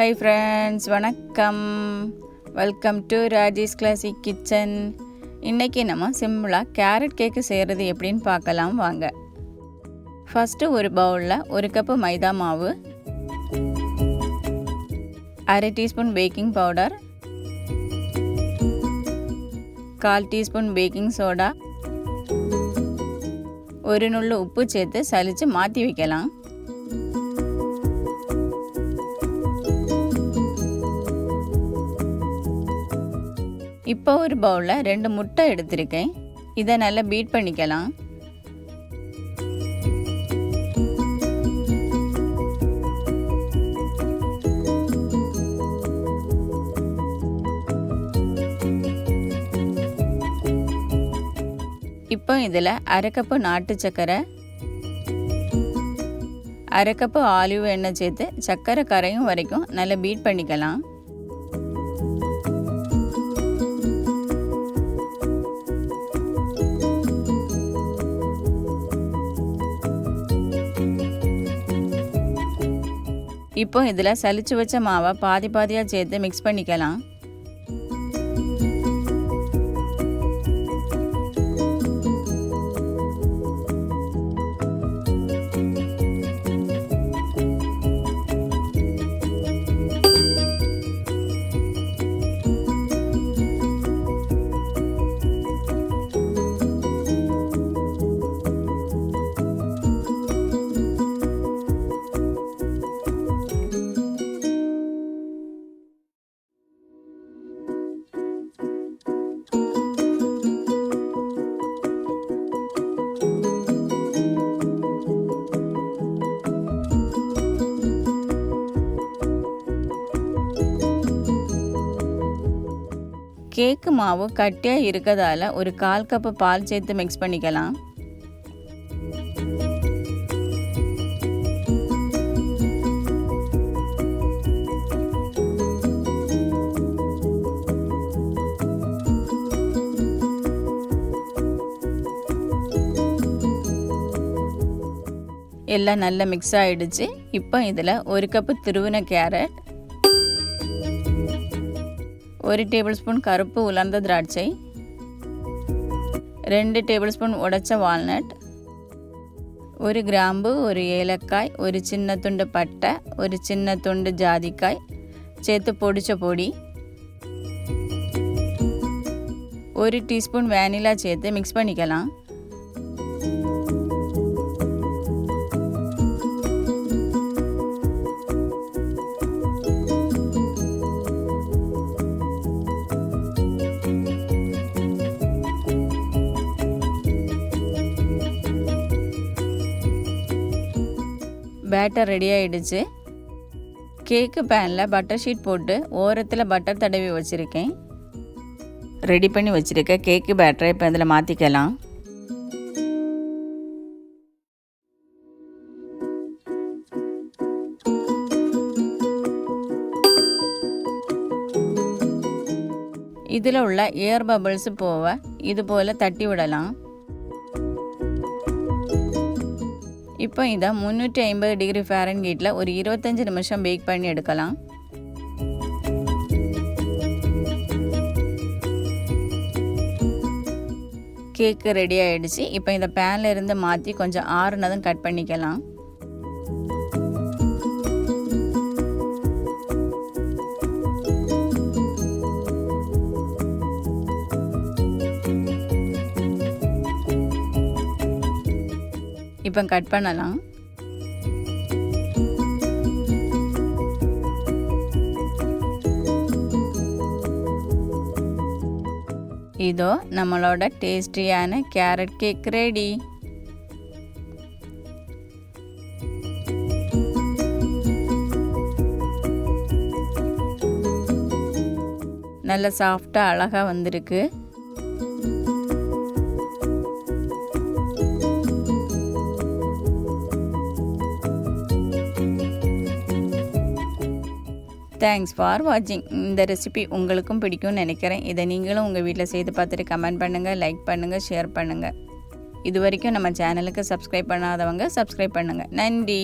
Hi friends, வணக்கம். Welcome to Raji's classic kitchen. இன்றைக்கி நம்ம சிம்பிளாக கேரட் கேக்கு செய்கிறது எப்படின்னு பார்க்கலாம் வாங்க. ஃபஸ்ட்டு ஒரு பவுலில் 1 கப்பு மைதா மாவு, 1/2 teaspoon baking powder, 1/4 teaspoon baking soda, ஒரு நுள்ளு உப்பு சேர்த்து சலித்து மாற்றி வைக்கலாம். இப்போ ஒரு பவுலில் 2 முட்டை எடுத்திருக்கேன். இதை நல்லா பீட் பண்ணிக்கலாம். இப்போ இதில் 1/2 கப்பு நாட்டு சர்க்கரை, 1/2 கப்பு ஆலிவ் எண்ணெய் சேர்த்து சர்க்கரை கரையும் வரைக்கும் நல்லா பீட் பண்ணிக்கலாம். இப்போ இதில் சலிச்சு வச்ச மாவை பாதி பாதியாக சேர்த்து மிக்ஸ் பண்ணிக்கலாம். கேக்கு மாவு கட்டியாக இருக்கிறதால ஒரு 1/4 கப்பு பால் சேர்த்து மிக்ஸ் பண்ணிக்கலாம். எல்லாம் நல்லா மிக்ஸ் ஆகிடுச்சு. இப்போ இதில் 1 கப்பு துருவின கேரட், 1 டேபிள் ஸ்பூன் கருப்பு உலர்ந்த திராட்சை, 2 டேபிள் ஸ்பூன் உடைச்ச வால்நட், 1 கிராம்பு, 1 ஏலக்காய், 1 சின்ன துண்டு பட்டை, 1 சின்ன துண்டு ஜாதிக்காய் சேர்த்து பொடிச்ச பொடி, 1 டீஸ்பூன் வேனிலா சேர்த்து மிக்ஸ் பண்ணிக்கலாம். பேட்டர் ரெடி ஆகிடுச்சு. கேக்கு பேனில் பட்டர் ஷீட் போட்டு ஓரத்தில் பட்டர் தடவி வச்சுருக்கேன். ரெடி பண்ணி வச்சுருக்க கேக்கு பேட்டரை இப்போ இதில் மாற்றிக்கலாம். இதில் உள்ள ஏர் பபிள்ஸ் போக இது போல் தட்டி விடலாம். இப்போ இதை 350 டிகிரி ஃபாரன்ஹீட்டில் ஒரு 25 நிமிஷம் பேக் பண்ணி எடுக்கலாம். கேக்கு ரெடி ஆகிடுச்சு. இப்போ இந்த பேனில் இருந்து மாற்றி கொஞ்சம் ஆறுனதும் கட் பண்ணிக்கலாம். இப்போ கட் பண்ணலாம். இதோ நம்மளோட டேஸ்டியான கேரட் கேக் ரெடி. நல்ல சாஃப்டாக அழகாக வந்திருக்கு. தேங்க்ஸ் ஃபார் வாட்சிங். இந்த ரெசிபி உங்களுக்கும் பிடிக்கும்னு நினைக்கிறேன். இதை நீங்களும் உங்கள் வீட்டில் செய்து பார்த்துட்டு கமெண்ட் பண்ணுங்கள், லைக் பண்ணுங்கள், ஷேர் பண்ணுங்கள். இது வரைக்கும் நம்ம சேனலுக்கு சப்ஸ்கிரைப் பண்ணாதவங்க சப்ஸ்கிரைப் பண்ணுங்கள். நன்றி.